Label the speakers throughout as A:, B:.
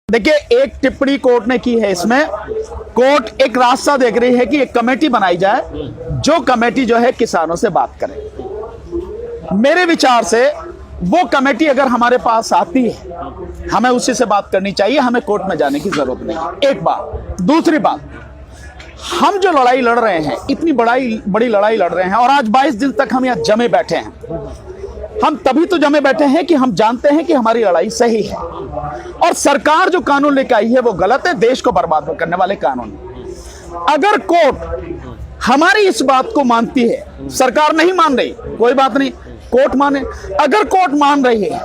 A: देखिए, एक टिप्पणी कोर्ट ने की है इसमें। कोर्ट एक रास्ता देख रही है कि एक कमेटी बनाई जाए, जो कमेटी जो है किसानों से बात करे। मेरे विचार से वो कमेटी अगर हमारे पास आती है, हमें उसी से बात करनी चाहिए, हमें कोर्ट में जाने की जरूरत नहीं। एक बात। दूसरी बात, हम जो लड़ाई लड़ रहे हैं, इतनी बड़ी लड़ाई लड़ रहे हैं, और आज 22 दिन तक हम यहाँ जमे बैठे हैं। हम तभी तो जमे बैठे हैं कि हम जानते हैं कि हमारी लड़ाई सही है, और सरकार जो कानून लेकर आई है वो गलत है, देश को बर्बाद करने वाले कानून। अगर कोर्ट हमारी इस बात को मानती है, सरकार नहीं मान रही, कोई बात नहीं, कोर्ट माने। अगर कोर्ट मान रही है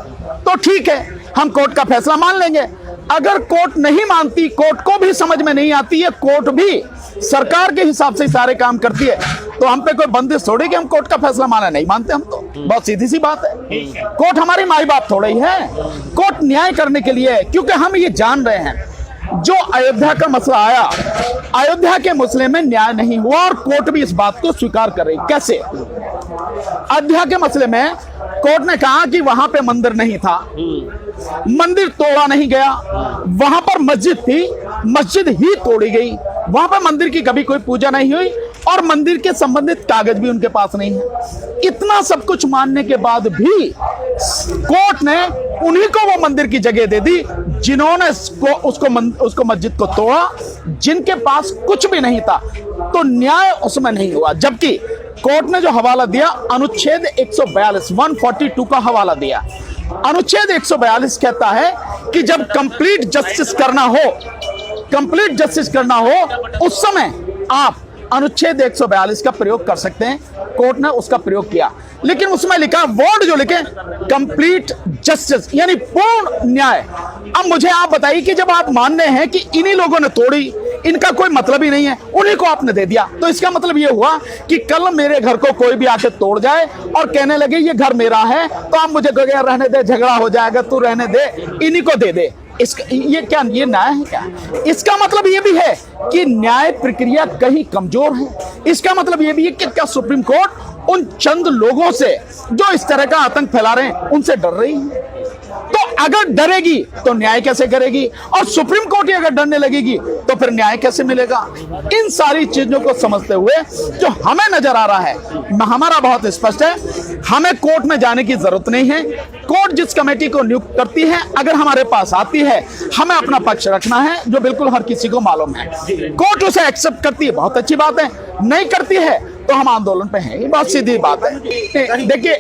A: तो ठीक है, हम कोर्ट का फैसला मान लेंगे। अगर कोर्ट नहीं मानती, कोर्ट को भी समझ में नहीं आती है, कोर्ट भी सरकार के हिसाब से सारे काम करती है, तो हम पे कोई बंदिश थोड़ी कि हम कोर्ट का फैसला माना नहीं मानते। हम तो बहुत सीधी सी बात है, कोर्ट हमारी माई बाप थोड़ी है। कोर्ट न्याय करने के लिए, क्योंकि हम ये जान रहे हैं, जो अयोध्या का मसला आया, अयोध्या के मसले में न्याय नहीं हुआ, और कोर्ट भी इस बात को स्वीकार कर रही। कैसे? अयोध्या के मसले में कोर्ट ने कहा कि वहां पे मंदिर नहीं था, मंदिर तोड़ा नहीं गया, वहां पर मस्जिद थी, मस्जिद ही तोड़ी गई, वहां पर मंदिर की कभी कोई पूजा नहीं हुई, और मंदिर के संबंधित कागज भी उनके पास नहीं है। इतना सब कुछ मानने के बाद भी कोर्ट ने उन्हीं को वो मंदिर की जगह दे दी जिन्होंने उसको मस्जिद को तोड़ा, जिनके पास कुछ भी नहीं था। तो न्याय उसमें नहीं हुआ। जबकि कोर्ट ने जो हवाला दिया, अनुच्छेद 142 का हवाला दिया। अनुच्छेद 142 कहता है कि जब कंप्लीट जस्टिस करना हो उस समय आप अनुच्छेद 142 का प्रयोग कर सकते हैं। कोर्ट ने उसका प्रयोग किया, लेकिन उसमें लिखा, वर्ड जो लिखे, कंप्लीट जस्टिस, यानी पूर्ण न्याय। अब मुझे आप बताइए कि जब आप मान रहे हैं कि इन्हीं लोगों ने तोड़ी, इनका कोई मतलब ही नहीं है, उन्हीं को आपने दे दिया, तो इसका मतलब ये हुआ कि कल मेरे घर को कोई भी आके तोड़ जाए और कहने लगे ये घर मेरा है, तो आप मुझे कहोगे यार रहने दे, झगड़ा हो जाएगा, तू रहने दे, इन्हीं को दे दे। ये क्या, ये न्याय है क्या? इसका मतलब ये भी है कि न्याय प्रक्रिया कहीं कमजोर है। इसका मतलब ये भी है कि क्या सुप्रीम कोर्ट उन चंद लोगों से जो इस तरह का आतंक फैला रहे हैं, उनसे डर रही है? तो अगर डरेगी तो न्याय कैसे करेगी? और सुप्रीम कोर्ट ही अगर डरने लगेगी तो फिर न्याय कैसे मिलेगा? इन सारी चीजों को समझते हुए जो हमें नजर आ रहा है, हमारा बहुत स्पष्ट है, हमें कोर्ट में जाने की जरूरत नहीं है। कोर्ट जिस कमेटी को नियुक्त करती है, अगर हमारे पास आती है, हमें अपना पक्ष रखना है, जो बिल्कुल हर किसी को मालूम है। कोर्ट उसे एक्सेप्ट करती है, बहुत अच्छी बात है, नहीं करती है तो हम आंदोलन पे हैं। ये बहुत सीधी बात है। देखिए,